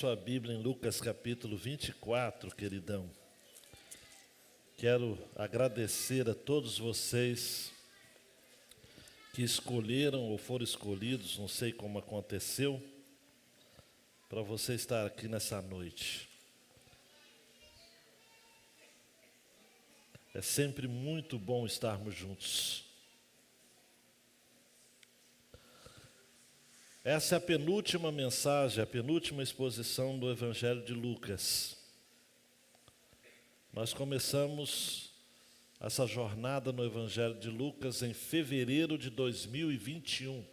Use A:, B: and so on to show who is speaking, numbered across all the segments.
A: Sua Bíblia em Lucas capítulo 24, queridão. Quero agradecer a todos vocês que escolheram ou foram escolhidos, não sei como aconteceu, para você estar aqui nessa noite. É sempre muito bom estarmos juntos. Essa é a penúltima mensagem, a penúltima exposição do Evangelho de Lucas. Nós começamos essa jornada no Evangelho de Lucas em fevereiro de 2021.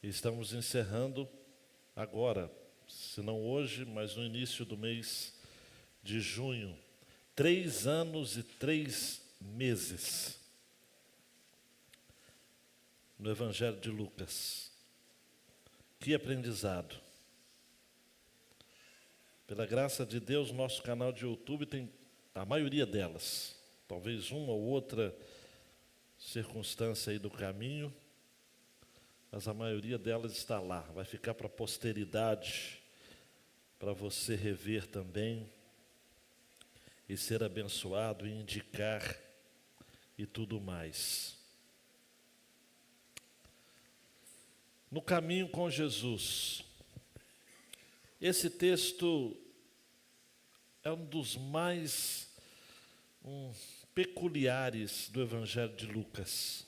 A: E estamos encerrando agora, se não hoje, mas no início do mês de junho. 3 anos e 3 meses. No Evangelho de Lucas. Que aprendizado. Pela graça de Deus, nosso canal de YouTube tem a maioria delas. Talvez uma ou outra circunstância aí do caminho, mas a maioria delas está lá. Vai ficar para a posteridade, para você rever também, e ser abençoado, e indicar, e tudo mais. No caminho com Jesus. Esse texto é um dos mais peculiares do Evangelho de Lucas.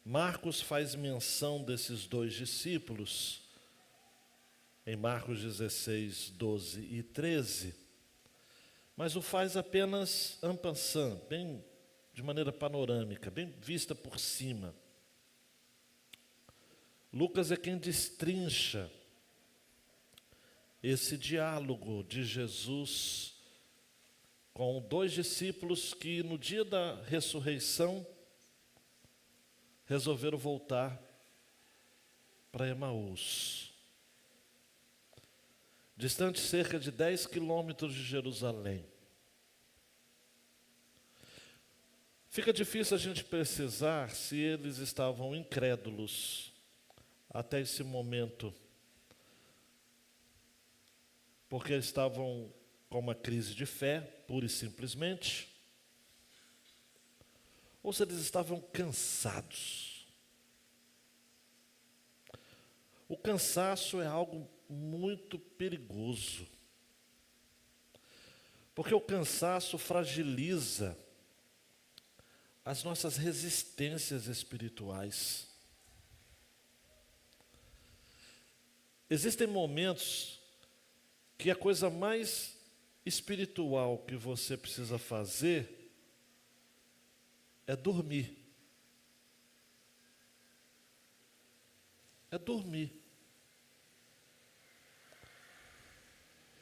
A: Marcos faz menção desses 2 discípulos, em Marcos 16, 12 e 13, mas o faz apenas en passant, bem de maneira panorâmica, bem vista por cima. Lucas é quem destrincha esse diálogo de Jesus com 2 discípulos que no dia da ressurreição resolveram voltar para Emaús, distante cerca de 10 quilômetros de Jerusalém. Fica difícil a gente precisar se eles estavam incrédulos até esse momento, porque estavam com uma crise de fé, pura e simplesmente, ou se eles estavam cansados. O cansaço é algo muito perigoso, porque o cansaço fragiliza as nossas resistências espirituais. Existem momentos que a coisa mais espiritual que você precisa fazer é dormir. É dormir.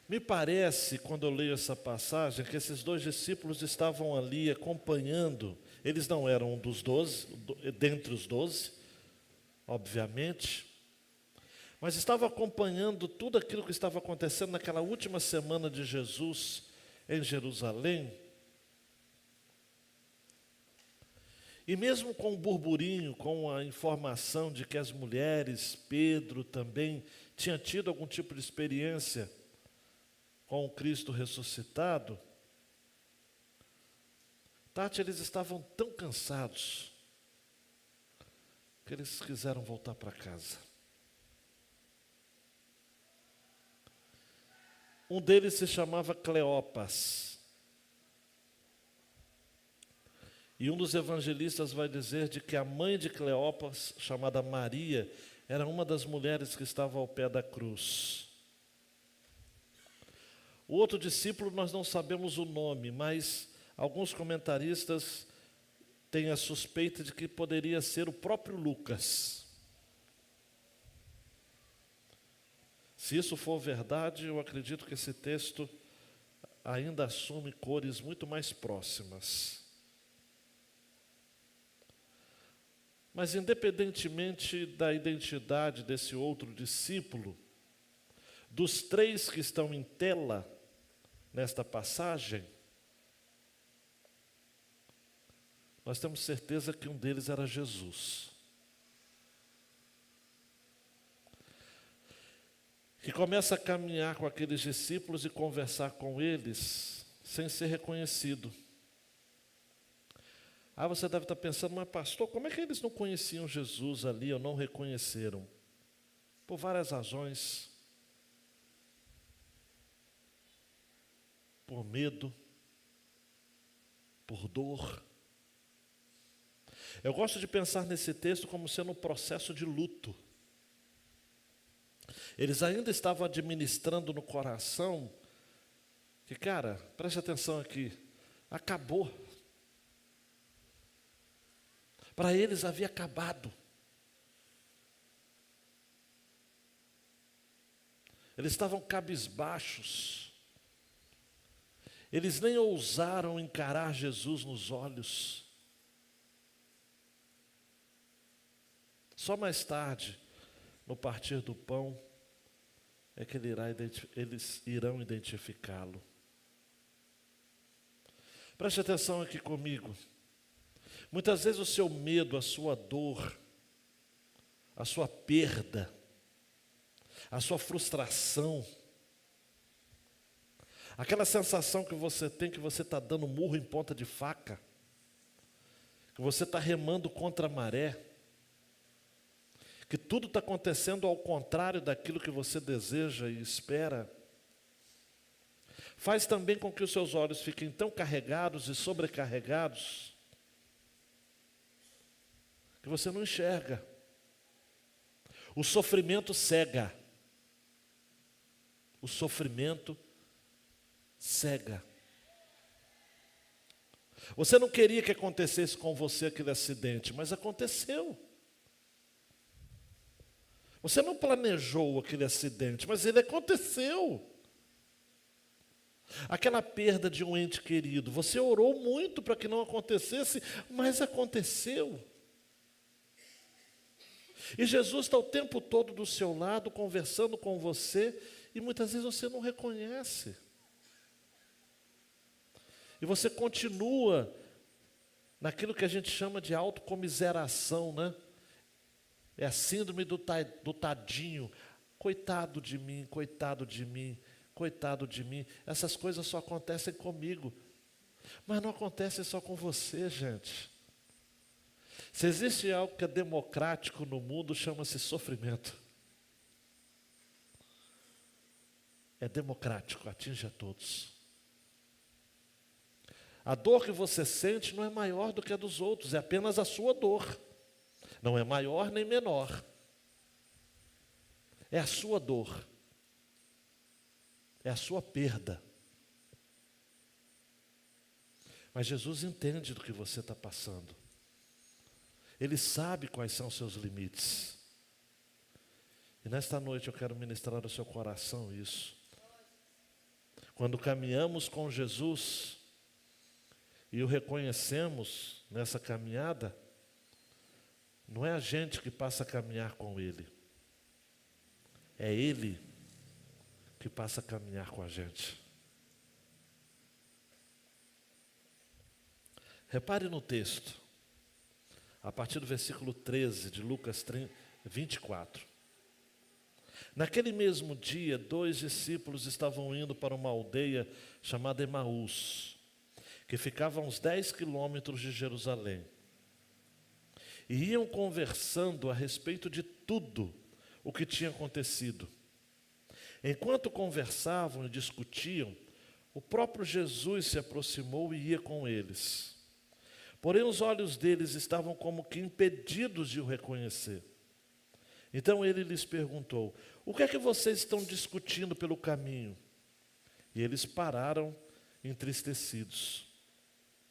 A: Me parece, quando eu leio essa passagem, que esses 2 discípulos estavam ali acompanhando. Eles não eram um dos 12, dentre os 12, obviamente, mas estavam acompanhando tudo aquilo que estava acontecendo naquela última semana de Jesus em Jerusalém. E mesmo com o burburinho, com a informação de que as mulheres, Pedro também, tinha tido algum tipo de experiência com o Cristo ressuscitado, eles estavam tão cansados que eles quiseram voltar para casa. Um deles se chamava Cleopas. E um dos evangelistas vai dizer de que a mãe de Cleopas, chamada Maria, era uma das mulheres que estava ao pé da cruz. O outro discípulo nós não sabemos o nome, mas alguns comentaristas têm a suspeita de que poderia ser o próprio Lucas. Se isso for verdade, eu acredito que esse texto ainda assume cores muito mais próximas. Mas independentemente da identidade desse outro discípulo, dos 3 que estão em tela nesta passagem, nós temos certeza que um deles era Jesus. que começa a caminhar com aqueles discípulos e conversar com eles sem ser reconhecido. Ah, você deve estar pensando, mas pastor, como é que eles não conheciam Jesus ali ou não reconheceram? Por várias razões. Por medo, por dor. Eu gosto de pensar nesse texto como sendo um processo de luto. Eles ainda estavam administrando no coração que, cara, preste atenção aqui, acabou. Para eles havia acabado. Eles estavam cabisbaixos. Eles nem ousaram encarar Jesus nos olhos. Só mais tarde, no partir do pão, é que eles irão identificá-lo. Preste atenção aqui comigo. Muitas vezes o seu medo, a sua dor, a sua perda, a sua frustração, aquela sensação que você tem que você está dando murro em ponta de faca, que você está remando contra a maré, que tudo está acontecendo ao contrário daquilo que você deseja e espera, faz também com que os seus olhos fiquem tão carregados e sobrecarregados, que você não enxerga. O sofrimento cega. O sofrimento cega. Você não queria que acontecesse com você aquele acidente, mas aconteceu. Você não planejou aquele acidente, mas ele aconteceu. Aquela perda de um ente querido, você orou muito para que não acontecesse, mas aconteceu. E Jesus está o tempo todo do seu lado, conversando com você, e muitas vezes você não reconhece. E você continua naquilo que a gente chama de autocomiseração, né? É a síndrome do tadinho. Coitado de mim, coitado de mim, coitado de mim. Essas coisas só acontecem comigo. Mas não acontecem só com você, gente. Se existe algo que é democrático no mundo, chama-se sofrimento. É democrático, atinge a todos. A dor que você sente não é maior do que a dos outros, é apenas a sua dor. Não é maior nem menor. É a sua dor. É a sua perda. Mas Jesus entende do que você está passando. Ele sabe quais são os seus limites. E nesta noite eu quero ministrar ao seu coração isso. Quando caminhamos com Jesus e o reconhecemos nessa caminhada, não é a gente que passa a caminhar com Ele. É Ele que passa a caminhar com a gente. Repare no texto. A partir do versículo 13 de Lucas 24. Naquele mesmo dia, 2 discípulos estavam indo para uma aldeia chamada Emaús, que ficava a uns 10 quilômetros de Jerusalém. E iam conversando a respeito de tudo o que tinha acontecido. Enquanto conversavam e discutiam, o próprio Jesus se aproximou e ia com eles. Porém, os olhos deles estavam como que impedidos de o reconhecer. Então ele lhes perguntou: o que é que vocês estão discutindo pelo caminho? E eles pararam entristecidos.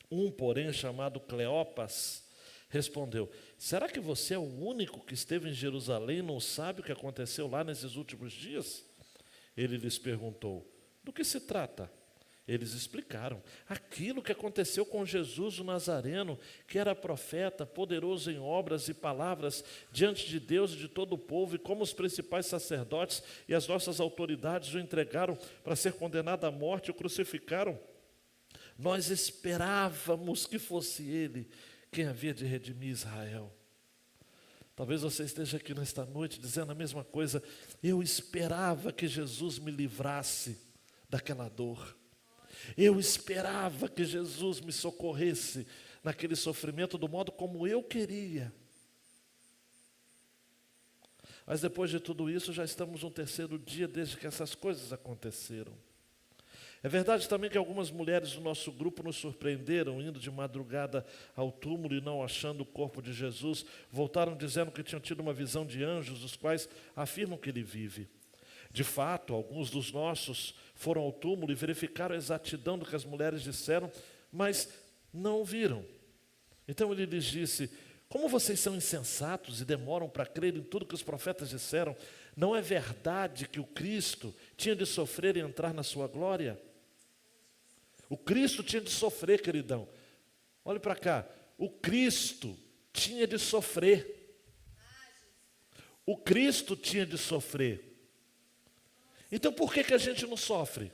A: Um, porém, chamado Cleopas, respondeu: será que você é o único que esteve em Jerusalém e não sabe o que aconteceu lá nesses últimos dias? Ele lhes perguntou: do que se trata? Eles explicaram aquilo que aconteceu com Jesus o Nazareno, que era profeta, poderoso em obras e palavras diante de Deus e de todo o povo, e como os principais sacerdotes e as nossas autoridades o entregaram para ser condenado à morte e o crucificaram. Nós esperávamos que fosse ele quem havia de redimir Israel. Talvez você esteja aqui nesta noite dizendo a mesma coisa. Eu esperava que Jesus me livrasse daquela dor. Eu esperava que Jesus me socorresse naquele sofrimento do modo como eu queria. Mas depois de tudo isso, já estamos no terceiro dia desde que essas coisas aconteceram. É verdade também que algumas mulheres do nosso grupo nos surpreenderam, indo de madrugada ao túmulo e não achando o corpo de Jesus, voltaram dizendo que tinham tido uma visão de anjos, os quais afirmam que ele vive. De fato, alguns dos nossos foram ao túmulo e verificaram a exatidão do que as mulheres disseram, mas não o viram. Então ele lhes disse: como vocês são insensatos e demoram para crer em tudo que os profetas disseram, não é verdade que o Cristo tinha de sofrer e entrar na sua glória? O Cristo tinha de sofrer, queridão. Olhe para cá. O Cristo tinha de sofrer. O Cristo tinha de sofrer. Então por que a gente não sofre?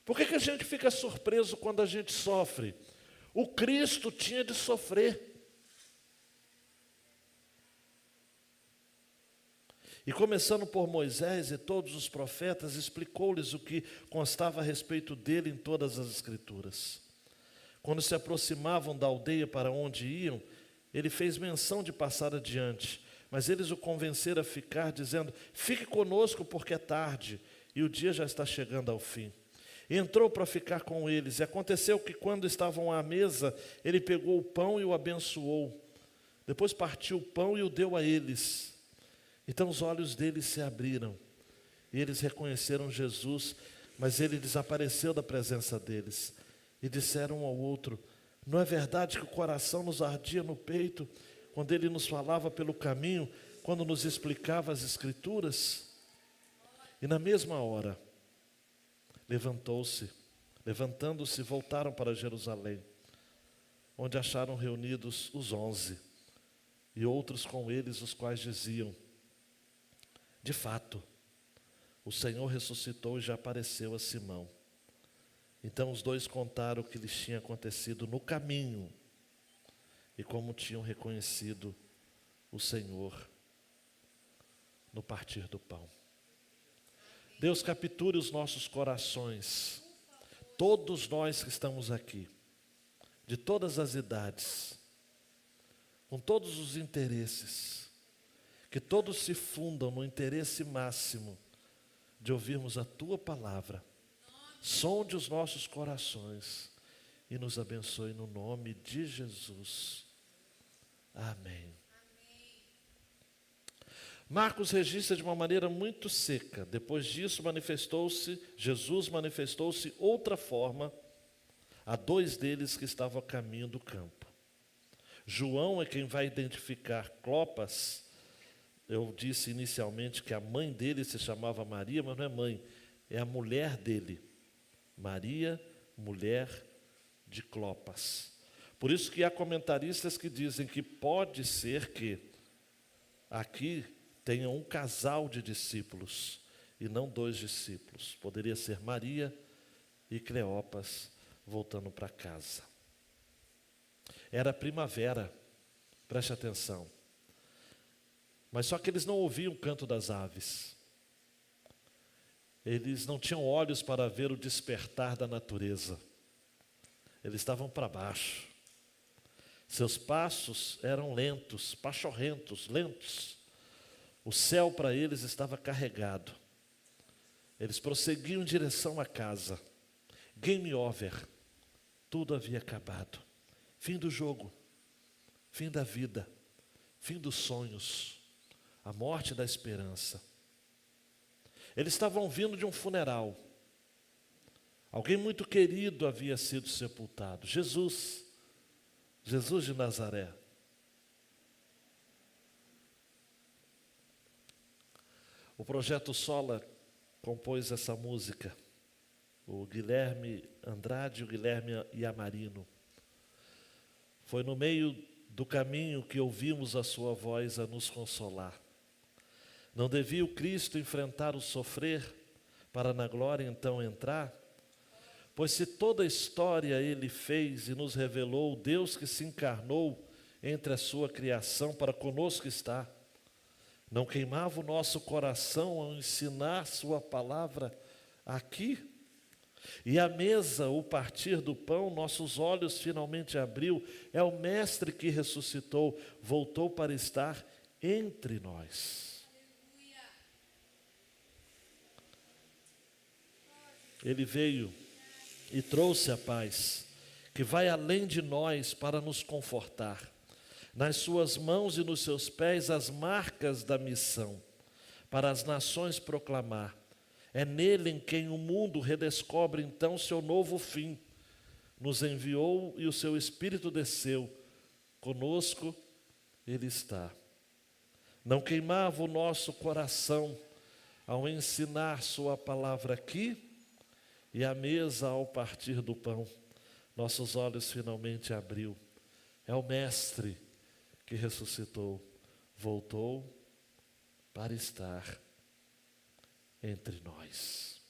A: Por que a gente fica surpreso quando a gente sofre? O Cristo tinha de sofrer. E começando por Moisés e todos os profetas, explicou-lhes o que constava a respeito dele em todas as Escrituras. Quando se aproximavam da aldeia para onde iam, ele fez menção de passar adiante, mas eles o convenceram a ficar, dizendo: fique conosco porque é tarde e o dia já está chegando ao fim. E entrou para ficar com eles, e aconteceu que quando estavam à mesa, ele pegou o pão e o abençoou. Depois partiu o pão e o deu a eles. Então os olhos deles se abriram, e eles reconheceram Jesus, mas ele desapareceu da presença deles. E disseram um ao outro: não é verdade que o coração nos ardia no peito, quando ele nos falava pelo caminho, quando nos explicava as Escrituras? E na mesma hora, levantando-se, voltaram para Jerusalém, onde acharam reunidos os 11, e outros com eles, os quais diziam: de fato, o Senhor ressuscitou e já apareceu a Simão. Então os dois contaram o que lhes tinha acontecido no caminho e como tinham reconhecido o Senhor no partir do pão. Deus capture os nossos corações, todos nós que estamos aqui, de todas as idades, com todos os interesses, que todos se fundam no interesse máximo de ouvirmos a Tua palavra. Sonde os nossos corações e nos abençoe no nome de Jesus. Amém. Marcos registra de uma maneira muito seca. Depois disso Jesus manifestou-se outra forma a dois deles que estavam a caminho do campo. João é quem vai identificar Clopas. Eu disse inicialmente que a mãe dele se chamava Maria, mas não é mãe, é a mulher dele. Maria, mulher de Clopas. Por isso que há comentaristas que dizem que pode ser que aqui tenha um casal de discípulos e não dois discípulos. Poderia ser Maria e Cleopas voltando para casa. Era primavera, preste atenção. Mas só que eles não ouviam o canto das aves. Eles não tinham olhos para ver o despertar da natureza. Eles estavam para baixo. Seus passos eram lentos, pachorrentos, lentos. O céu para eles estava carregado. Eles prosseguiam em direção à casa. Game over. Tudo havia acabado. Fim do jogo. Fim da vida. Fim dos sonhos. A morte da esperança. Eles estavam vindo de um funeral. Alguém muito querido havia sido sepultado. Jesus de Nazaré. O Projeto Sola compôs essa música. O Guilherme Andrade e o Guilherme Iamarino. Foi no meio do caminho que ouvimos a sua voz a nos consolar. Não devia o Cristo enfrentar o sofrer para na glória então entrar? Pois se toda a história Ele fez e nos revelou o Deus que se encarnou entre a sua criação, para conosco está. Não queimava o nosso coração ao ensinar sua palavra aqui? E à mesa, o partir do pão, nossos olhos finalmente abriu. É o Mestre que ressuscitou, voltou para estar entre nós. Ele veio e trouxe a paz, que vai além de nós para nos confortar. Nas suas mãos e nos seus pés as marcas da missão, para as nações proclamar. É nele em quem o mundo redescobre então seu novo fim. Nos enviou e o seu Espírito desceu. Conosco ele está. Não queimava o nosso coração ao ensinar sua palavra aqui, e à mesa ao partir do pão. Nossos olhos finalmente abriu. É o Mestre que ressuscitou, voltou para estar entre nós.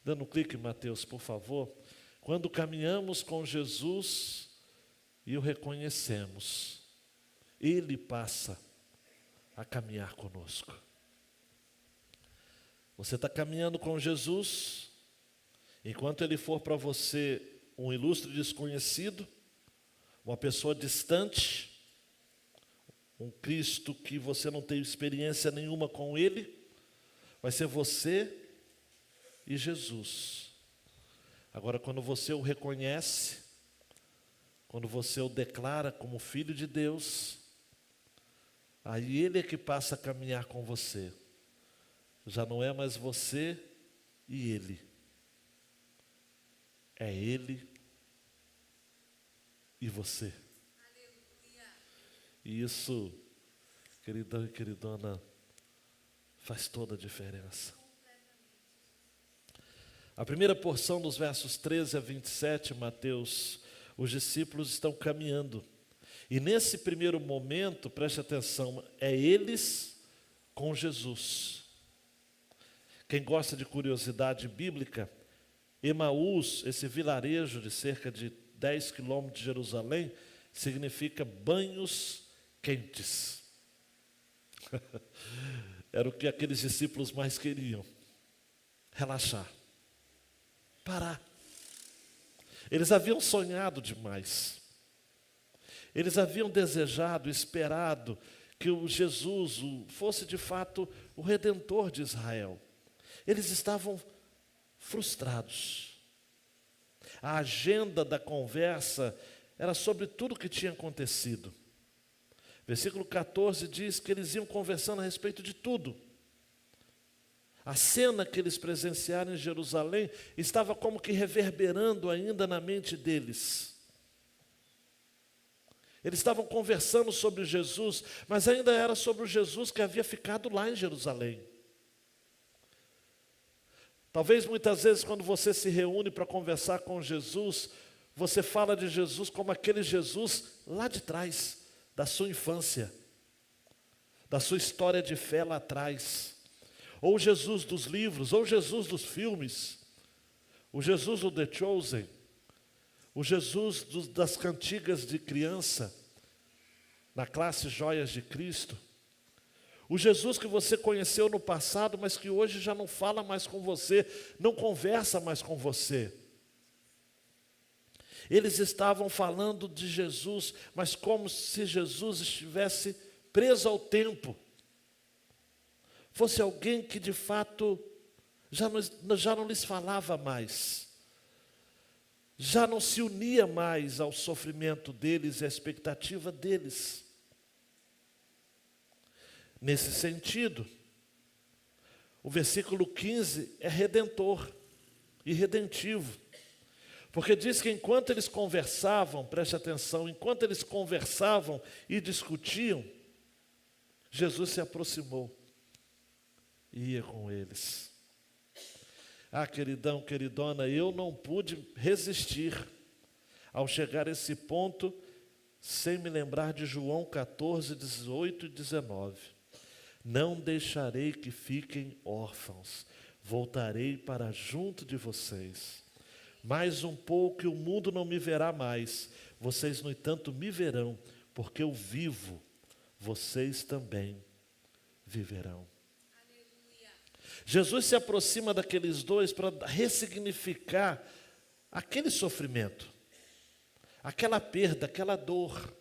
A: Dando um clique, Mateus, por favor. Quando caminhamos com Jesus e o reconhecemos, Ele passa a caminhar conosco. Você está caminhando com Jesus, enquanto Ele for para você um ilustre desconhecido, uma pessoa distante, um Cristo que você não tem experiência nenhuma com Ele, vai ser você e Jesus. Agora, quando você o reconhece, quando você o declara como Filho de Deus, aí Ele é que passa a caminhar com você. Já não é mais você e Ele. É Ele e você. E isso, queridão e queridona, faz toda a diferença. A primeira porção dos versos 13 a 27, Mateus, os discípulos estão caminhando. E nesse primeiro momento, preste atenção, é eles com Jesus. Quem gosta de curiosidade bíblica, Emaús, esse vilarejo de cerca de 10 quilômetros de Jerusalém, significa banhos quentes. Era o que aqueles discípulos mais queriam. Relaxar. Parar. Eles haviam sonhado demais. Eles haviam desejado, esperado que o Jesus fosse de fato o Redentor de Israel. Eles estavam frustrados. A agenda da conversa era sobre tudo o que tinha acontecido. Versículo 14 diz que eles iam conversando a respeito de tudo. A cena que eles presenciaram em Jerusalém estava como que reverberando ainda na mente deles. Eles estavam conversando sobre Jesus, mas ainda era sobre o Jesus que havia ficado lá em Jerusalém. Talvez muitas vezes quando você se reúne para conversar com Jesus, você fala de Jesus como aquele Jesus lá de trás, da sua infância, da sua história de fé lá atrás. Ou Jesus dos livros, ou Jesus dos filmes, o Jesus do The Chosen, o Jesus das cantigas de criança, na classe Joias de Cristo, o Jesus que você conheceu no passado, mas que hoje já não fala mais com você, não conversa mais com você. Eles estavam falando de Jesus, mas como se Jesus estivesse preso ao tempo. Fosse alguém que de fato já não lhes falava mais. Já não se unia mais ao sofrimento deles e à expectativa deles. Nesse sentido, o versículo 15 é redentor e redentivo. Porque diz que enquanto eles conversavam, preste atenção, enquanto eles conversavam e discutiam, Jesus se aproximou e ia com eles. Ah, queridão, queridona, eu não pude resistir ao chegar a esse ponto sem me lembrar de João 14, 18 e 19. Não deixarei que fiquem órfãos, voltarei para junto de vocês. Mais um pouco e o mundo não me verá mais, vocês no entanto me verão, porque eu vivo, vocês também viverão.
B: Aleluia.
A: Jesus se aproxima daqueles dois para ressignificar aquele sofrimento, aquela perda, aquela dor.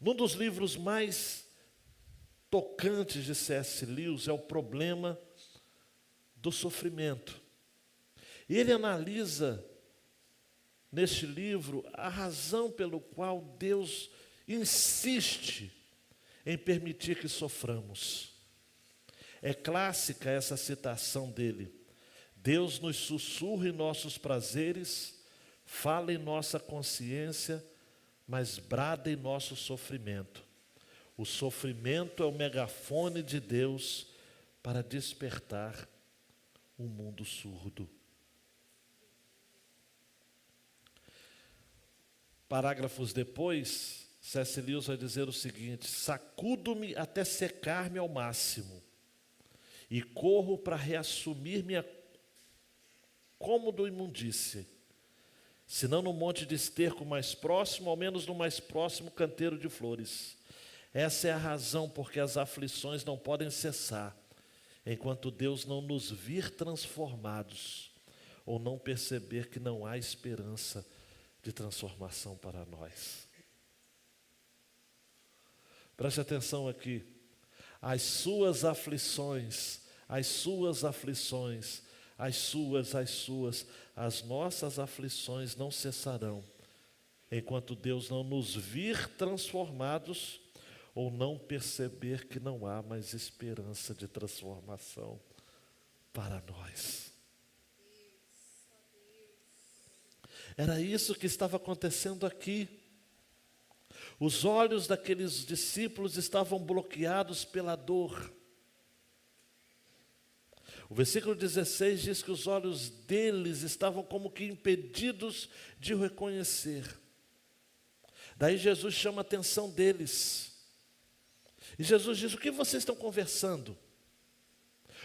A: Num dos livros mais tocantes de C.S. Lewis é o problema do sofrimento. E ele analisa neste livro a razão pelo qual Deus insiste em permitir que soframos. É clássica essa citação dele: Deus nos sussurra em nossos prazeres, fala em nossa consciência, mas brada em nosso sofrimento. O sofrimento é o megafone de Deus para despertar um mundo surdo. Parágrafos depois, C.S. Lewis vai dizer o seguinte: sacudo-me até secar-me ao máximo e corro para reassumir minha cômodo imundície, se não no monte de esterco mais próximo, ao menos no mais próximo canteiro de flores. Essa é a razão porque as aflições não podem cessar, enquanto Deus não nos vir transformados, ou não perceber que não há esperança de transformação para nós. Preste atenção aqui. As suas aflições, as nossas aflições não cessarão, enquanto Deus não nos vir transformados, ou não perceber que não há mais esperança de transformação para nós. Era isso que estava acontecendo aqui. Os olhos daqueles discípulos estavam bloqueados pela dor. O versículo 16 diz que os olhos deles estavam como que impedidos de o reconhecer. Daí Jesus chama a atenção deles. E Jesus diz: o que vocês estão conversando?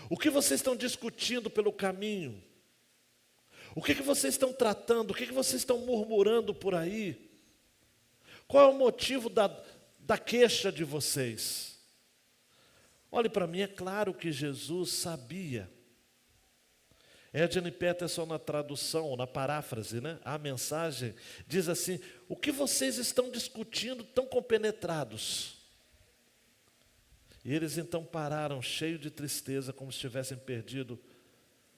A: O que vocês estão discutindo pelo caminho? O que vocês estão tratando? O que vocês estão murmurando por aí? Qual é o motivo da queixa de vocês? Olhe para mim, é claro que Jesus sabia. Eugene Peterson, na tradução, ou na paráfrase, a mensagem, diz assim: o que vocês estão discutindo tão compenetrados? E eles então pararam, cheios de tristeza, como se tivessem perdido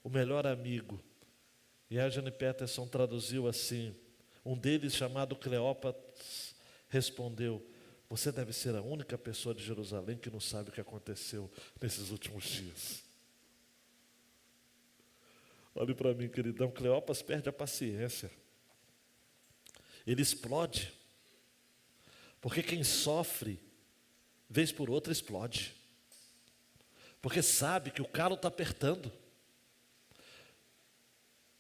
A: o melhor amigo. E Eugene Peterson traduziu assim: um deles, chamado Cleópatra, respondeu: você deve ser a única pessoa de Jerusalém que não sabe o que aconteceu nesses últimos dias. Olhe para mim, queridão, Cleópatra perde a paciência. Ele explode. Porque quem sofre, vez por outra, explode. Porque sabe que o calo está apertando.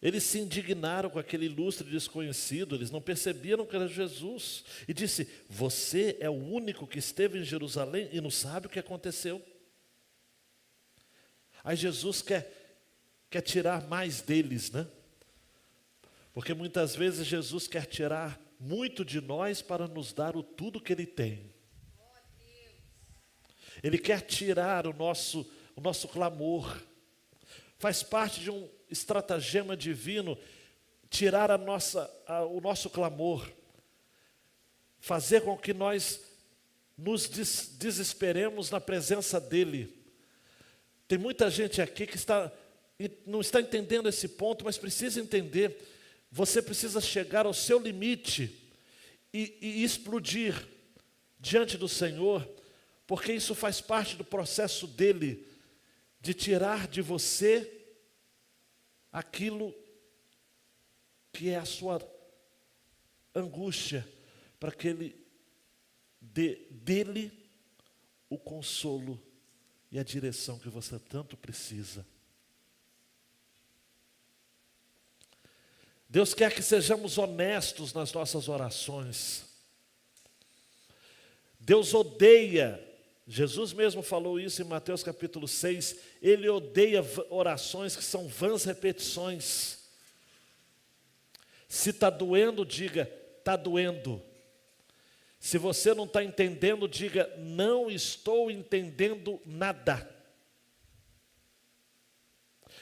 A: Eles se indignaram com aquele ilustre desconhecido, eles não perceberam que era Jesus. E disse: você é o único que esteve em Jerusalém e não sabe o que aconteceu? Aí Jesus quer tirar mais deles, Porque muitas vezes Jesus quer tirar muito de nós para nos dar o tudo que Ele tem. Ele quer tirar o nosso clamor. Faz parte de um estratagema divino tirar o nosso clamor, fazer com que nós nos desesperemos na presença dEle. Tem muita gente aqui que não está entendendo esse ponto, mas precisa entender. Você precisa chegar ao seu limite e explodir diante do Senhor, porque isso faz parte do processo dEle, de tirar de você aquilo que é a sua angústia, para que Ele dê-lhe o consolo e a direção que você tanto precisa. Deus quer que sejamos honestos nas nossas orações. Deus odeia, Jesus mesmo falou isso em Mateus capítulo 6, Ele odeia orações que são vãs repetições. Se está doendo, diga: está doendo. Se você não está entendendo, diga: não estou entendendo nada.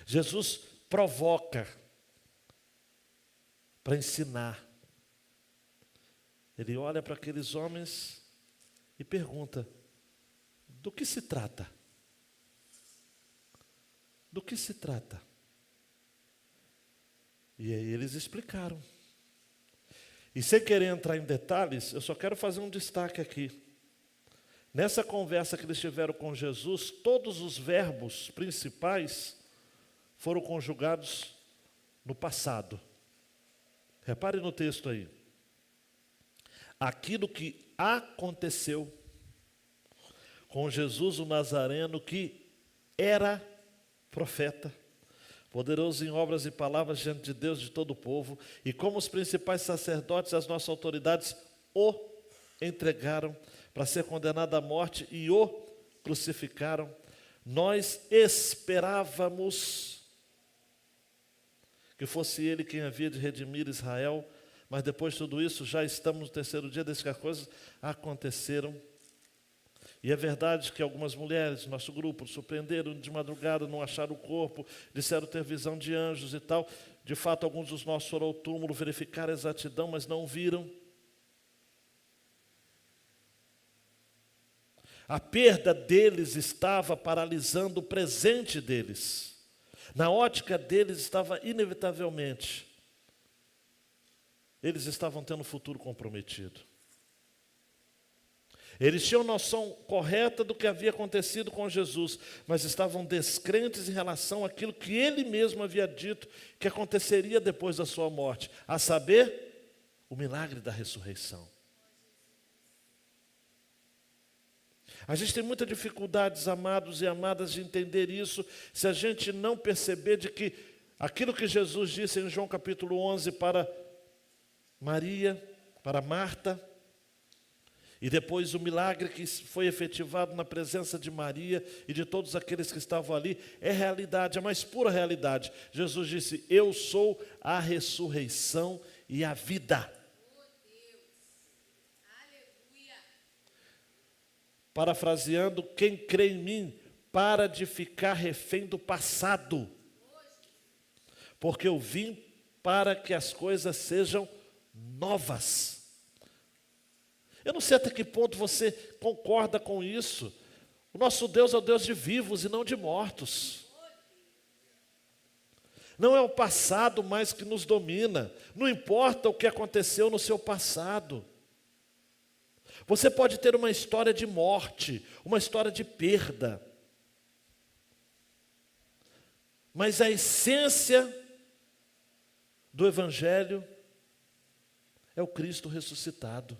A: Jesus provoca para ensinar. Ele olha para aqueles homens e pergunta: do que se trata? Do que se trata? E aí eles explicaram. E sem querer entrar em detalhes, eu só quero fazer um destaque aqui. Nessa conversa que eles tiveram com Jesus, todos os verbos principais foram conjugados no passado. Repare no texto aí. Aquilo que aconteceu com Jesus o Nazareno, que era profeta, poderoso em obras e palavras diante de Deus e de todo o povo, e como os principais sacerdotes e as nossas autoridades o entregaram para ser condenado à morte e o crucificaram, nós esperávamos que fosse ele quem havia de redimir Israel, mas depois de tudo isso, já estamos no terceiro dia desde que as coisas aconteceram. E é verdade que algumas mulheres do nosso grupo surpreenderam de madrugada, não acharam o corpo, disseram ter visão de anjos e tal. De fato, alguns dos nossos foram ao túmulo verificar a exatidão, mas não viram. A perda deles estava paralisando o presente deles. Na ótica deles estava inevitavelmente. Eles estavam tendo o futuro comprometido. Eles tinham noção correta do que havia acontecido com Jesus, mas estavam descrentes em relação àquilo que ele mesmo havia dito que aconteceria depois da sua morte, a saber, o milagre da ressurreição. A gente tem muitas dificuldades, amados e amadas, de entender isso, se a gente não perceber de que aquilo que Jesus disse em João capítulo 11 para Maria, para Marta, e depois o milagre que foi efetivado na presença de Maria e de todos aqueles que estavam ali, é realidade, a mais pura realidade. Jesus disse: eu sou a ressurreição e a vida. Parafraseando, quem crê em mim, para de ficar refém do passado. Porque eu vim para que as coisas sejam novas. Eu não sei até que ponto você concorda com isso. O nosso Deus é o Deus de vivos e não de mortos. Não é o passado mais que nos domina. Não importa o que aconteceu no seu passado. Você pode ter uma história de morte, uma história de perda. Mas a essência do Evangelho é o Cristo ressuscitado.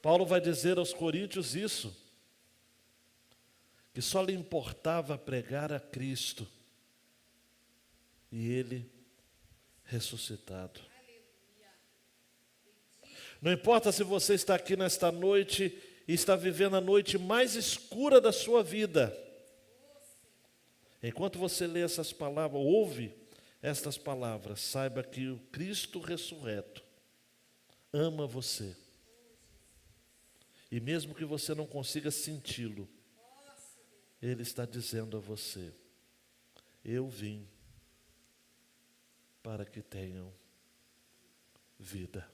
A: Paulo vai dizer aos coríntios isso, que só lhe importava pregar a Cristo e Ele ressuscitado. Não importa se você está aqui nesta noite e está vivendo a noite mais escura da sua vida. Enquanto você lê essas palavras, ouve estas palavras, saiba que o Cristo ressurreto ama você. E mesmo que você não consiga senti-lo, Ele está dizendo a você: eu vim para que tenham vida.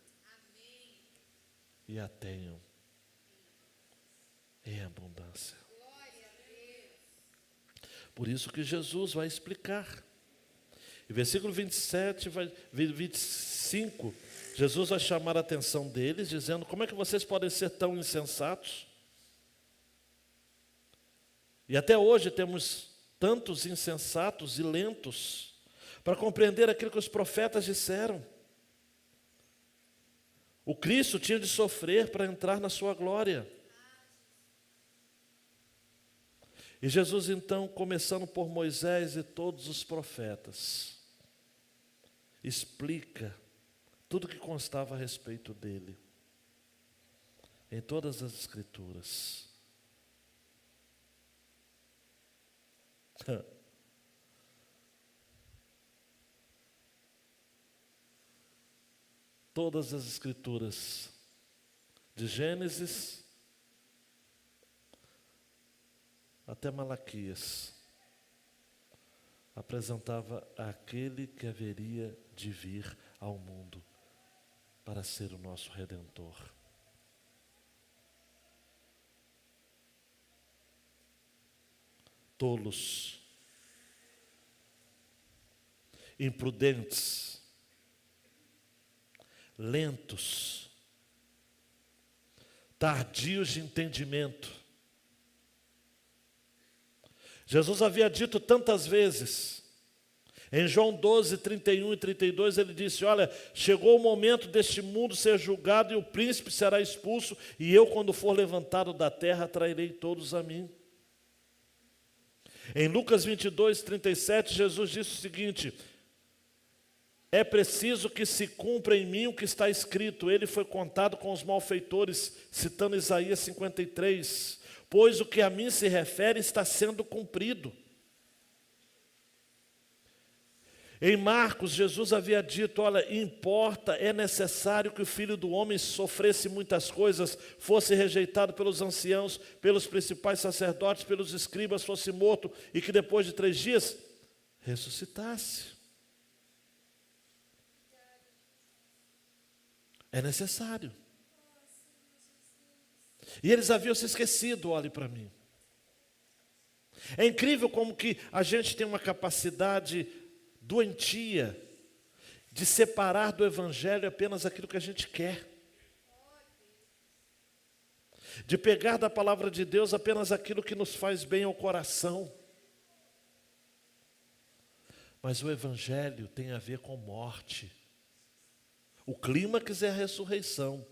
A: E a tenham em abundância. Por isso que Jesus vai explicar. E versículo 25, Jesus vai chamar a atenção deles, dizendo: como é que vocês podem ser tão insensatos? E até hoje temos tantos insensatos e lentos para compreender aquilo que os profetas disseram. O Cristo tinha de sofrer para entrar na sua glória. E Jesus então, começando por Moisés e todos os profetas, explica tudo o que constava a respeito dele, em todas as Escrituras. Todas as Escrituras de Gênesis até Malaquias, apresentava aquele que haveria de vir ao mundo para ser o nosso Redentor. Tolos, imprudentes, lentos, tardios de entendimento. Jesus havia dito tantas vezes, em João 12, 31 e 32, ele disse: olha, chegou o momento deste mundo ser julgado e o príncipe será expulso, e eu, quando for levantado da terra, atrairei todos a mim. Em Lucas 22, 37, Jesus disse o seguinte: é preciso que se cumpra em mim o que está escrito. Ele foi contado com os malfeitores, citando Isaías 53. Pois o que a mim se refere está sendo cumprido. Em Marcos, Jesus havia dito: olha, importa, é necessário que o Filho do Homem sofresse muitas coisas, fosse rejeitado pelos anciãos, pelos principais sacerdotes, pelos escribas, fosse morto e que depois de 3 dias ressuscitasse. É necessário. E eles haviam se esquecido, olhe para mim. É incrível como que a gente tem uma capacidade doentia de separar do Evangelho apenas aquilo que a gente quer. De pegar da palavra de Deus apenas aquilo que nos faz bem ao coração. Mas o Evangelho tem a ver com morte. O clímax é a ressurreição.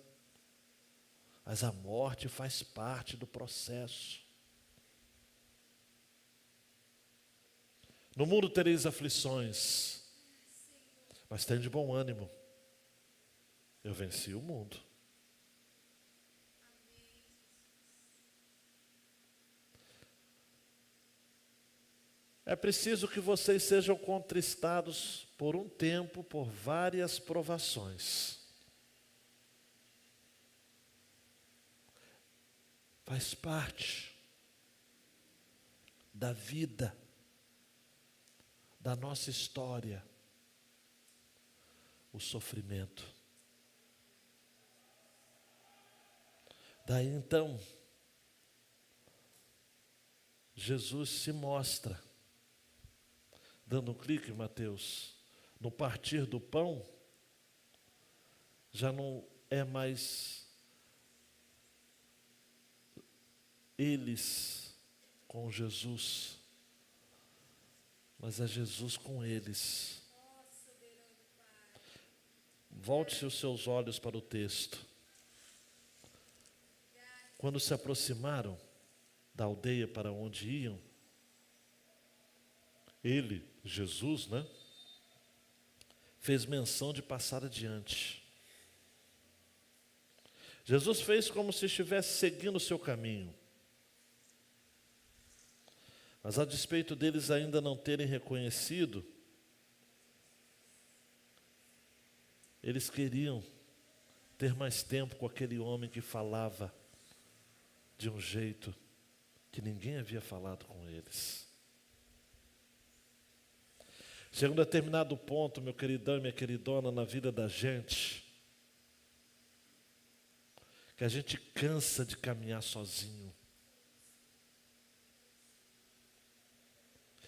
A: Mas a morte faz parte do processo. No mundo tereis aflições, mas tem de bom ânimo. Eu venci o mundo. É preciso que vocês sejam contristados por um tempo, por várias provações. Faz parte da vida, da nossa história, o sofrimento. Daí então, Jesus se mostra, dando um clique, Mateus, no partir do pão, já não é mais eles com Jesus, mas é Jesus com eles. Volte os seus olhos para o texto. Quando se aproximaram da aldeia para onde iam, ele, Jesus, fez menção de passar adiante. Jesus fez como se estivesse seguindo o seu caminho. Mas a despeito deles ainda não terem reconhecido, eles queriam ter mais tempo com aquele homem que falava de um jeito que ninguém havia falado com eles. Chega um determinado ponto, meu queridão e minha queridona, na vida da gente, que a gente cansa de caminhar sozinho.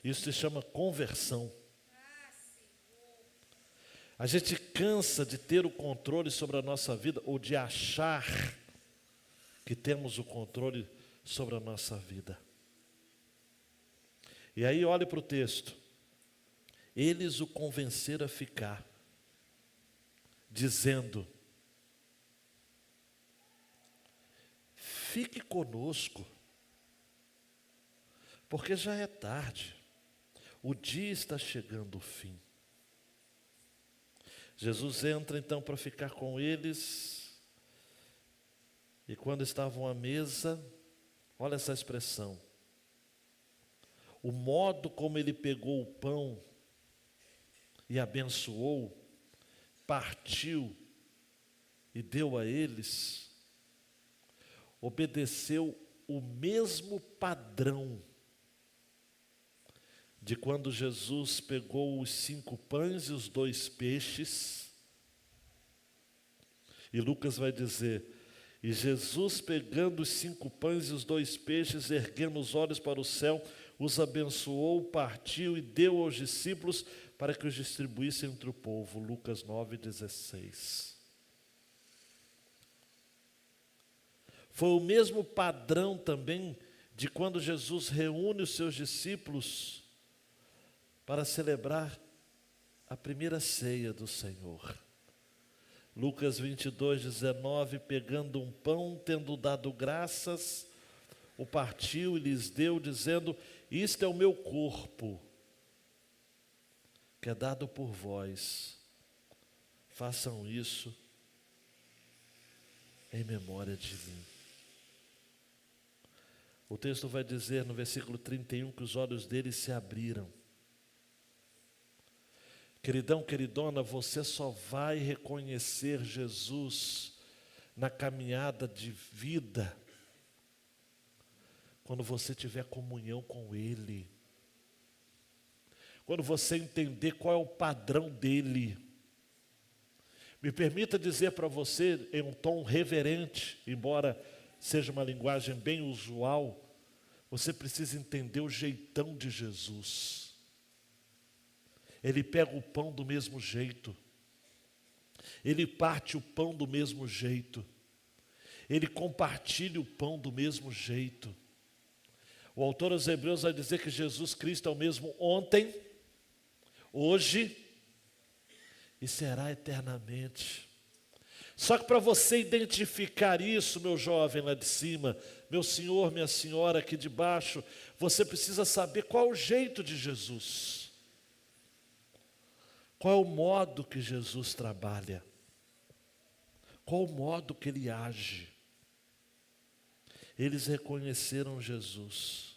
A: Isso se chama conversão. A gente cansa de ter o controle sobre a nossa vida, ou de achar que temos o controle sobre a nossa vida. E aí olhe para o texto. Eles o convenceram a ficar, dizendo: fique conosco, porque já é tarde. O dia está chegando ao fim. Jesus entra então para ficar com eles. E quando estavam à mesa, olha essa expressão. O modo como ele pegou o pão e abençoou, partiu e deu a eles, obedeceu o mesmo padrão de quando Jesus pegou os 5 pães e os 2 peixes. E Lucas vai dizer: e Jesus, pegando os 5 pães e os 2 peixes, erguendo os olhos para o céu, os abençoou, partiu e deu aos discípulos para que os distribuíssem entre o povo. Lucas 9,16. Foi o mesmo padrão também de quando Jesus reúne os seus discípulos para celebrar a primeira ceia do Senhor. Lucas 22:19, pegando um pão, tendo dado graças, o partiu e lhes deu, dizendo: isto é o meu corpo, que é dado por vós. Façam isso em memória de mim. O texto vai dizer no versículo 31 que os olhos deles se abriram. Queridão, queridona, você só vai reconhecer Jesus na caminhada de vida quando você tiver comunhão com Ele. Quando você entender qual é o padrão dEle. Me permita dizer para você, em um tom reverente, embora seja uma linguagem bem usual, você precisa entender o jeitão de Jesus. Ele pega o pão do mesmo jeito. Ele parte o pão do mesmo jeito. Ele compartilha o pão do mesmo jeito. O autor aos Hebreus vai dizer que Jesus Cristo é o mesmo ontem, hoje e será eternamente. Só que para você identificar isso, meu jovem lá de cima, meu senhor, minha senhora aqui de baixo, você precisa saber qual é o jeito de Jesus. Qual é o modo que Jesus trabalha? Qual o modo que Ele age? Eles reconheceram Jesus,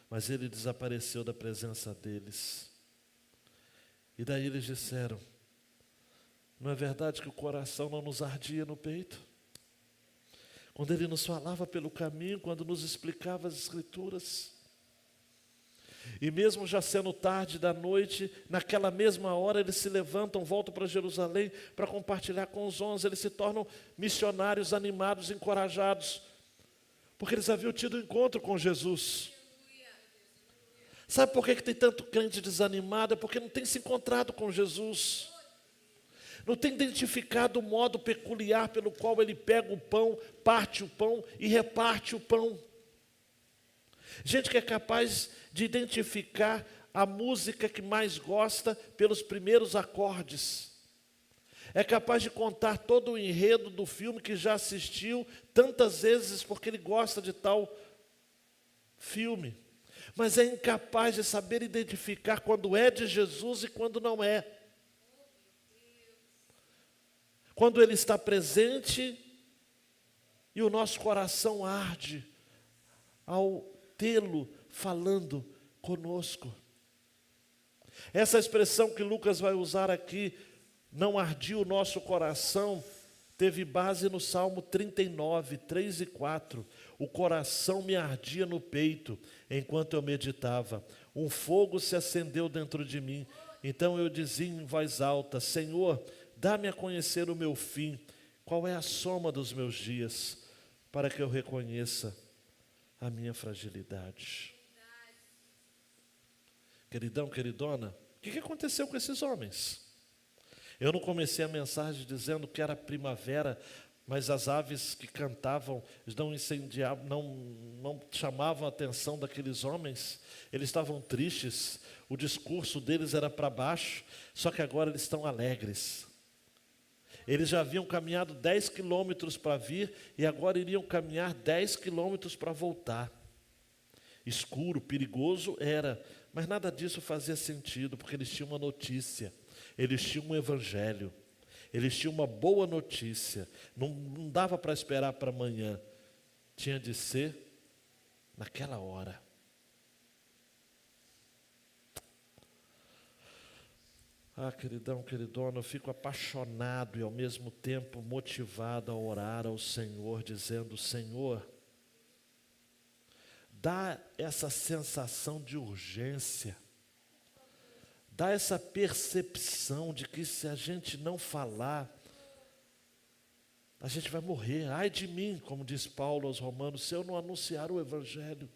A: mas Ele desapareceu da presença deles. E daí eles disseram: não é verdade que o coração não nos ardia no peito? Quando Ele nos falava pelo caminho, quando nos explicava as Escrituras. E mesmo já sendo tarde da noite, naquela mesma hora eles se levantam, voltam para Jerusalém para compartilhar com os 11. Eles se tornam missionários animados, encorajados, porque eles haviam tido um encontro com Jesus. Sabe por que tem tanto crente desanimado? É porque não tem se encontrado com Jesus. Não tem identificado o modo peculiar pelo qual Ele pega o pão, parte o pão e reparte o pão. Gente que é capaz de identificar a música que mais gosta pelos primeiros acordes. É capaz de contar todo o enredo do filme que já assistiu tantas vezes porque ele gosta de tal filme. Mas é incapaz de saber identificar quando é de Jesus e quando não é. Quando Ele está presente e o nosso coração arde ao tê-lo falando conosco. Essa expressão que Lucas vai usar aqui, não ardia o nosso coração, teve base no Salmo 39, 3 e 4. O coração me ardia no peito enquanto eu meditava. Um fogo se acendeu dentro de mim. Então eu dizia em voz alta: Senhor, dá-me a conhecer o meu fim. Qual é a soma dos meus dias, para que eu reconheça a minha fragilidade. Queridão, queridona, o que aconteceu com esses homens? Eu não comecei a mensagem dizendo que era primavera, mas as aves que cantavam não incendiavam, não chamavam a atenção daqueles homens. Eles estavam tristes, o discurso deles era para baixo, só que agora eles estão alegres. Eles já haviam caminhado 10 quilômetros para vir e agora iriam caminhar 10 quilômetros para voltar. Escuro, perigoso era, mas nada disso fazia sentido, porque eles tinham uma notícia, eles tinham um evangelho, eles tinham uma boa notícia. Não dava para esperar para amanhã, tinha de ser naquela hora. Ah, queridão, queridona, eu fico apaixonado e ao mesmo tempo motivado a orar ao Senhor, dizendo: Senhor, dá essa sensação de urgência, dá essa percepção de que se a gente não falar, a gente vai morrer. Ai de mim, como diz Paulo aos Romanos, se eu não anunciar o Evangelho.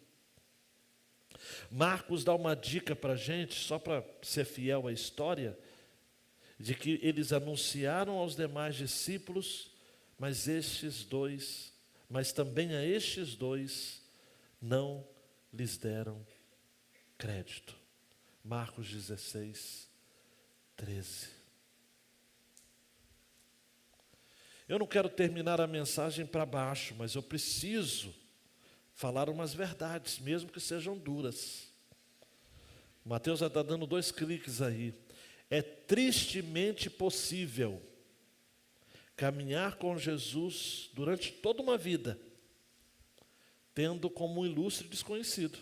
A: Marcos dá uma dica para a gente, só para ser fiel à história, de que eles anunciaram aos demais discípulos, mas também a estes dois não lhes deram crédito. Marcos 16, 13. Eu não quero terminar a mensagem para baixo, mas eu preciso falar umas verdades, mesmo que sejam duras. Mateus já está dando 2 cliques aí. É tristemente possível caminhar com Jesus durante toda uma vida, tendo como um ilustre desconhecido.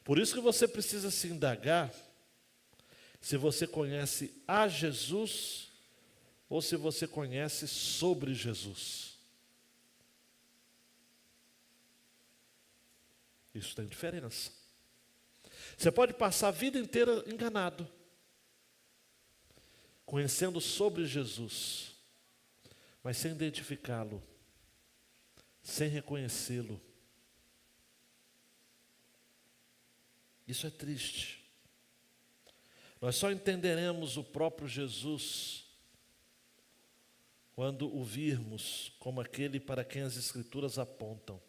A: Por isso que você precisa se indagar se você conhece a Jesus ou se você conhece sobre Jesus. Isso tem diferença. Você pode passar a vida inteira enganado, conhecendo sobre Jesus, mas sem identificá-lo, sem reconhecê-lo. Isso é triste. Nós só entenderemos o próprio Jesus quando o virmos como aquele para quem as Escrituras apontam.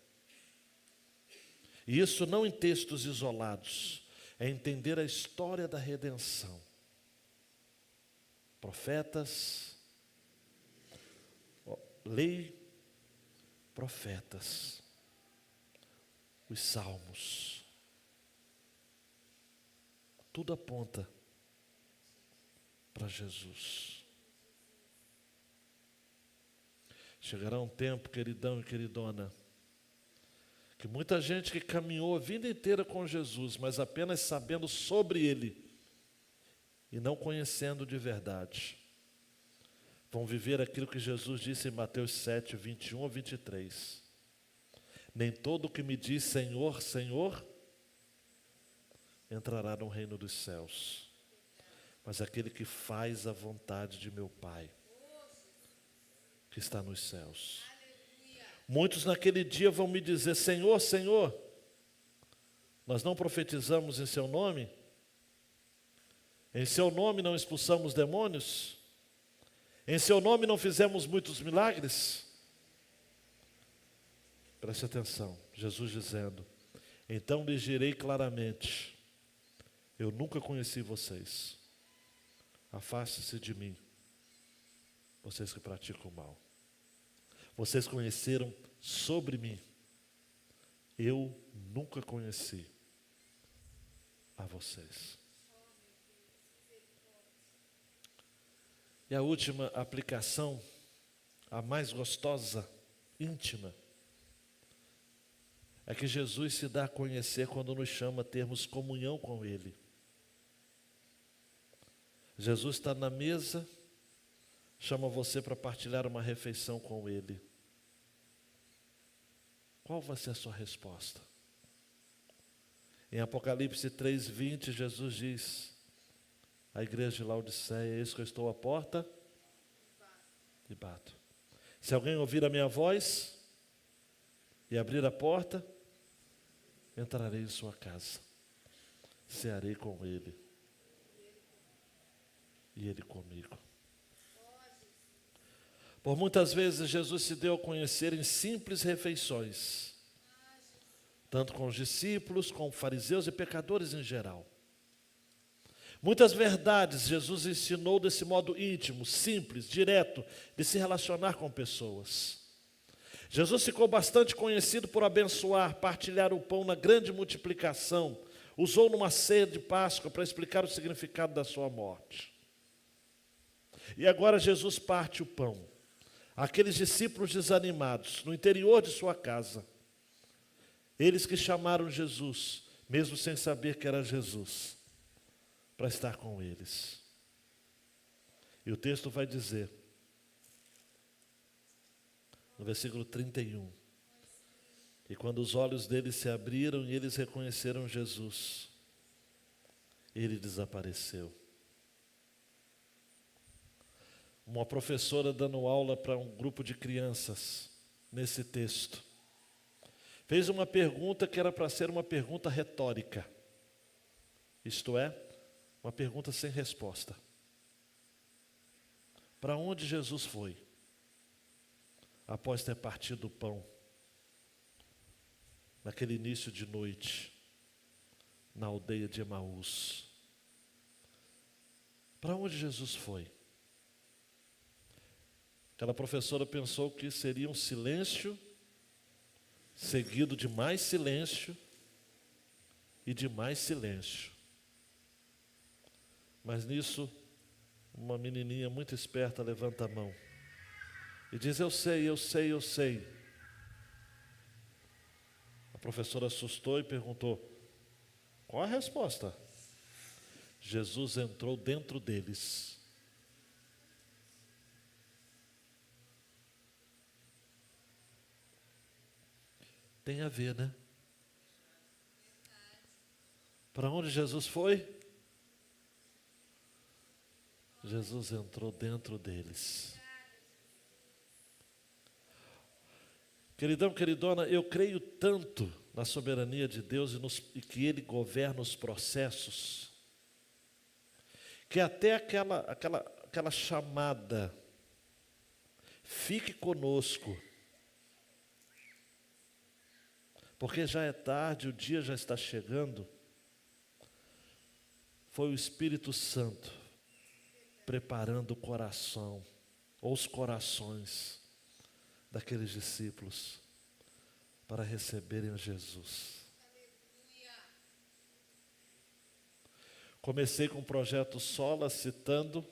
A: E isso não em textos isolados, é entender a história da redenção. Profetas, lei, profetas, os salmos, tudo aponta para Jesus. Chegará um tempo, queridão e queridona, que muita gente que caminhou a vida inteira com Jesus, mas apenas sabendo sobre Ele e não conhecendo de verdade, vão viver aquilo que Jesus disse em Mateus 7, 21 a 23. Nem todo o que me diz Senhor, Senhor, entrará no reino dos céus, mas aquele que faz a vontade de meu Pai, que está nos céus. Muitos naquele dia vão me dizer: Senhor, Senhor, nós não profetizamos em seu nome? Em seu nome não expulsamos demônios? Em seu nome não fizemos muitos milagres? Preste atenção, Jesus dizendo: então lhes direi claramente: eu nunca conheci vocês. Afaste-se de mim, vocês que praticam o mal. Vocês conheceram sobre mim, eu nunca conheci a vocês. E a última aplicação, a mais gostosa, íntima, é que Jesus se dá a conhecer quando nos chama a termos comunhão com Ele. Jesus está na mesa, chama você para partilhar uma refeição com Ele. Qual vai ser a sua resposta? Em Apocalipse 3:20, Jesus diz à igreja de Laodiceia: eis que eu estou à porta e bato. Se alguém ouvir a minha voz e abrir a porta, entrarei em sua casa, cearei com ele e ele comigo. Por muitas vezes Jesus se deu a conhecer em simples refeições, tanto com os discípulos, com fariseus e pecadores em geral. Muitas verdades Jesus ensinou desse modo íntimo, simples, direto, de se relacionar com pessoas. Jesus ficou bastante conhecido por abençoar, partilhar o pão na grande multiplicação. Usou numa ceia de Páscoa para explicar o significado da sua morte. E agora Jesus parte o pão. Aqueles discípulos desanimados, no interior de sua casa, eles que chamaram Jesus, mesmo sem saber que era Jesus, para estar com eles. E o texto vai dizer, no versículo 31, e quando os olhos deles se abriram e eles reconheceram Jesus, ele desapareceu. Uma professora dando aula para um grupo de crianças, nesse texto, fez uma pergunta que era para ser uma pergunta retórica, isto é, uma pergunta sem resposta. Para onde Jesus foi, após ter partido o pão, naquele início de noite, na aldeia de Emaús? Para onde Jesus foi? Aquela professora pensou que seria um silêncio, seguido de mais silêncio e de mais silêncio. Mas nisso, uma menininha muito esperta levanta a mão e diz: eu sei, eu sei, eu sei. A professora assustou e perguntou: qual a resposta? Jesus entrou dentro deles. Tem a ver, né? Para onde Jesus foi? Jesus entrou dentro deles. Queridão, queridona, eu creio tanto na soberania de Deus e que Ele governa os processos, que até aquela chamada, fique conosco, porque já é tarde, o dia já está chegando, foi o Espírito Santo preparando o coração, ou os corações daqueles discípulos para receberem Jesus. Comecei com o projeto Sola, citando,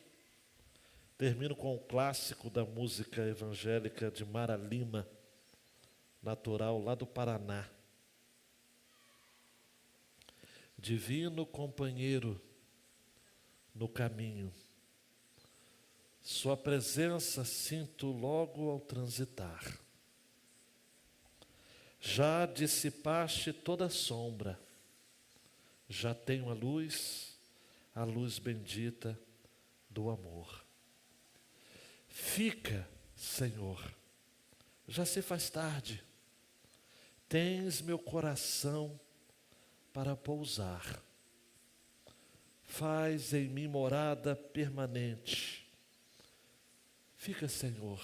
A: termino com o clássico da música evangélica de Mara Lima, natural lá do Paraná. Divino companheiro no caminho, sua presença sinto logo ao transitar. Já dissipaste toda a sombra, já tenho a luz bendita do amor. Fica, Senhor, já se faz tarde, tens meu coração para pousar. Faz em mim morada permanente. Fica, Senhor,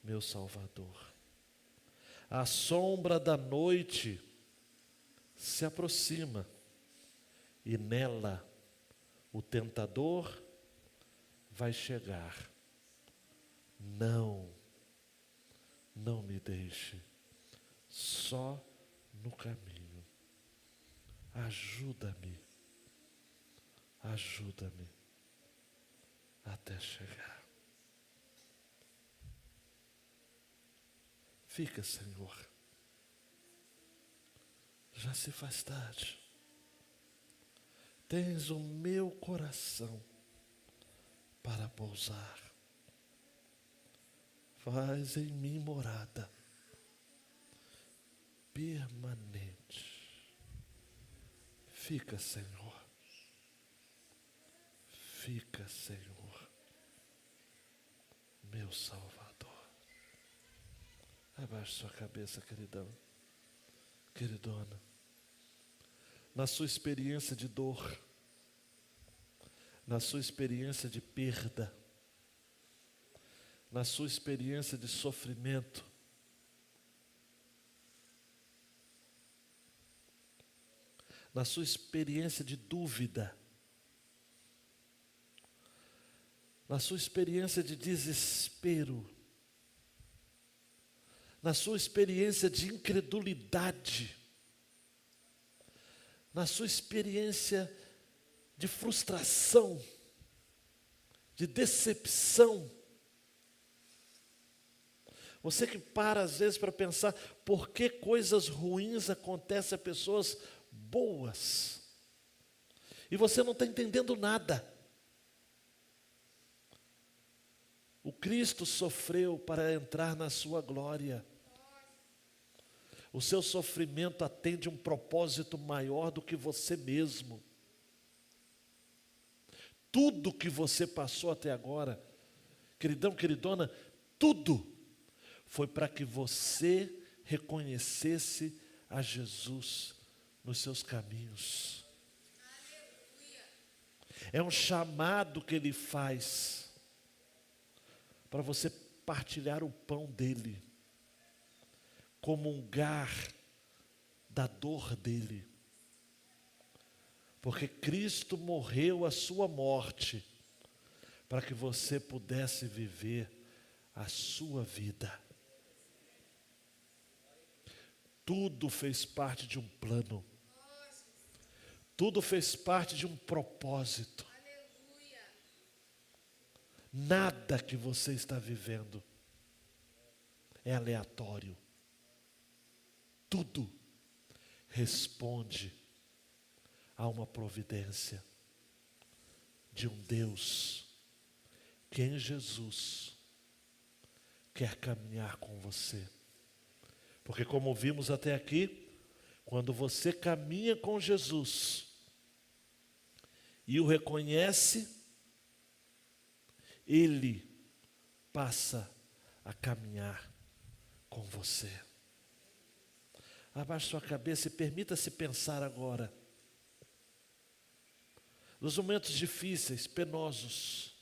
A: meu Salvador. A sombra da noite se aproxima e nela o tentador vai chegar. Não me deixe só no caminho. Ajuda-me até chegar. Fica, Senhor, já se faz tarde, tens o meu coração para pousar, faz em mim morada permanente. Fica, Senhor, meu Salvador. Abaixe sua cabeça, queridão, queridona. Na sua experiência de dor, na sua experiência de perda, na sua experiência de sofrimento, na sua experiência de dúvida, na sua experiência de desespero, na sua experiência de incredulidade, na sua experiência de frustração, de decepção. Você que para às vezes para pensar por que coisas ruins acontecem a pessoas boas. E você não está entendendo nada. O Cristo sofreu para entrar na sua glória. O seu sofrimento atende um propósito maior do que você mesmo. Tudo que você passou até agora, queridão, queridona, tudo foi para que você reconhecesse a Jesus nos seus caminhos. É um chamado que Ele faz para você partilhar o pão dEle, comungar da dor dEle. Porque Cristo morreu a sua morte para que você pudesse viver a sua vida. Tudo fez parte de um plano. Tudo fez parte de um propósito. Nada que você está vivendo é aleatório. Tudo responde a uma providência de um Deus que em Jesus quer caminhar com você. Porque como vimos até aqui, quando você caminha com Jesus e o reconhece, Ele passa a caminhar com você. Abaixe sua cabeça e permita-se pensar agora. Nos momentos difíceis, penosos,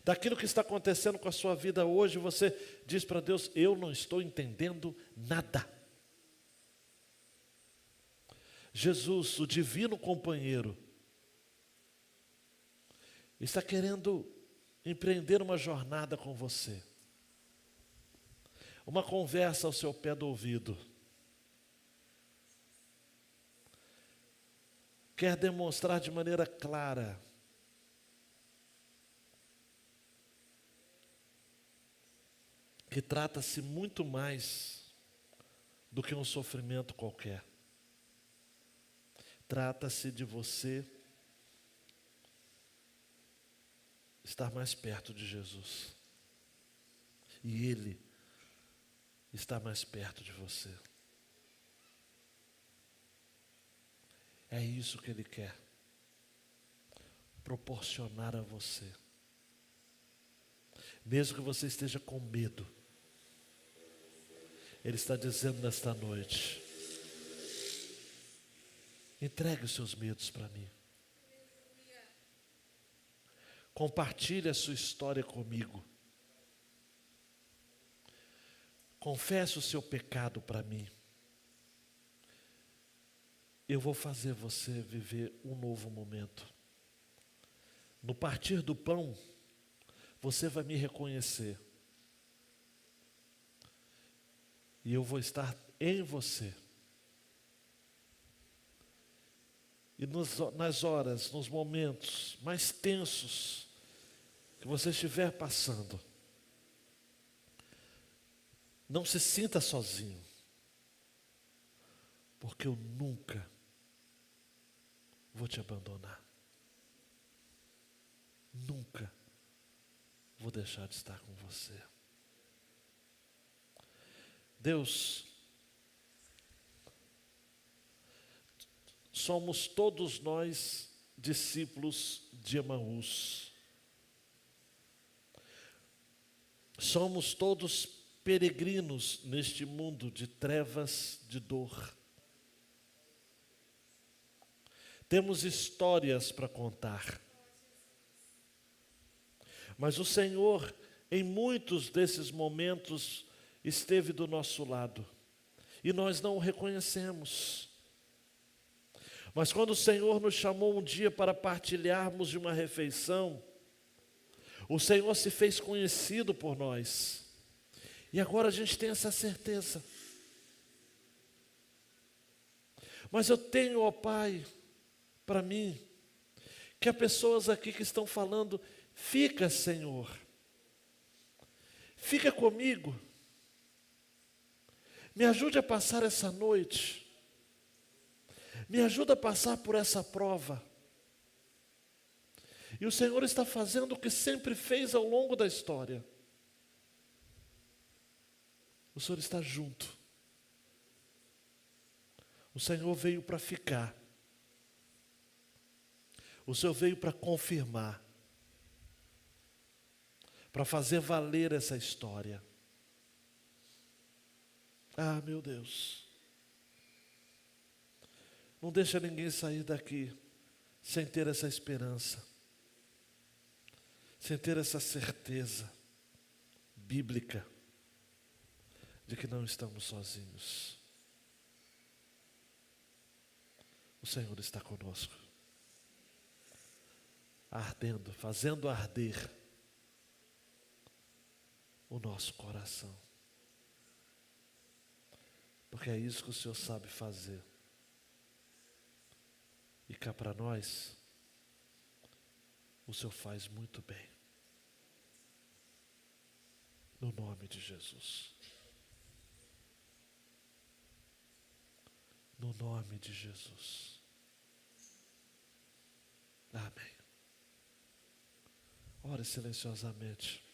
A: daquilo que está acontecendo com a sua vida hoje, você diz para Deus: eu não estou entendendo nada. Jesus, o divino companheiro, está querendo empreender uma jornada com você. Uma conversa ao seu pé do ouvido. Quer demonstrar de maneira clara que trata-se muito mais do que um sofrimento qualquer. Trata-se de você estar mais perto de Jesus. E Ele está mais perto de você. É isso que Ele quer proporcionar a você. Mesmo que você esteja com medo, Ele está dizendo nesta noite: entregue os seus medos para mim. Compartilhe a sua história comigo. Confesse o seu pecado para mim. Eu vou fazer você viver um novo momento. No partir do pão, você vai me reconhecer. E eu vou estar em você. E nas horas, nos momentos mais tensos que você estiver passando, não se sinta sozinho, porque eu nunca vou te abandonar. Nunca vou deixar de estar com você. Deus, somos todos nós discípulos de Emaús. Somos todos peregrinos neste mundo de trevas, de dor. Temos histórias para contar. Mas o Senhor, em muitos desses momentos, esteve do nosso lado. E nós não o reconhecemos. Mas quando o Senhor nos chamou um dia para partilharmos de uma refeição, o Senhor se fez conhecido por nós. E agora a gente tem essa certeza. Mas eu tenho, ó Pai, para mim, que há pessoas aqui que estão falando: fica, Senhor, fica comigo, me ajude a passar essa noite. Me ajuda a passar por essa prova. E o Senhor está fazendo o que sempre fez ao longo da história. O Senhor está junto. O Senhor veio para ficar. O Senhor veio para confirmar. Para fazer valer essa história. Ah, meu Deus. Não deixa ninguém sair daqui sem ter essa esperança, sem ter essa certeza bíblica de que não estamos sozinhos. O Senhor está conosco, ardendo, fazendo arder o nosso coração, porque é isso que o Senhor sabe fazer. E cá para nós, o Senhor faz muito bem. No nome de Jesus. No nome de Jesus. Amém. Ore silenciosamente.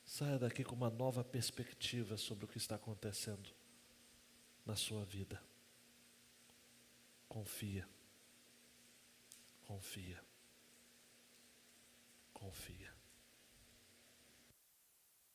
A: Saia daqui com uma nova perspectiva sobre o que está acontecendo na sua vida. Confia. Confia. Confia.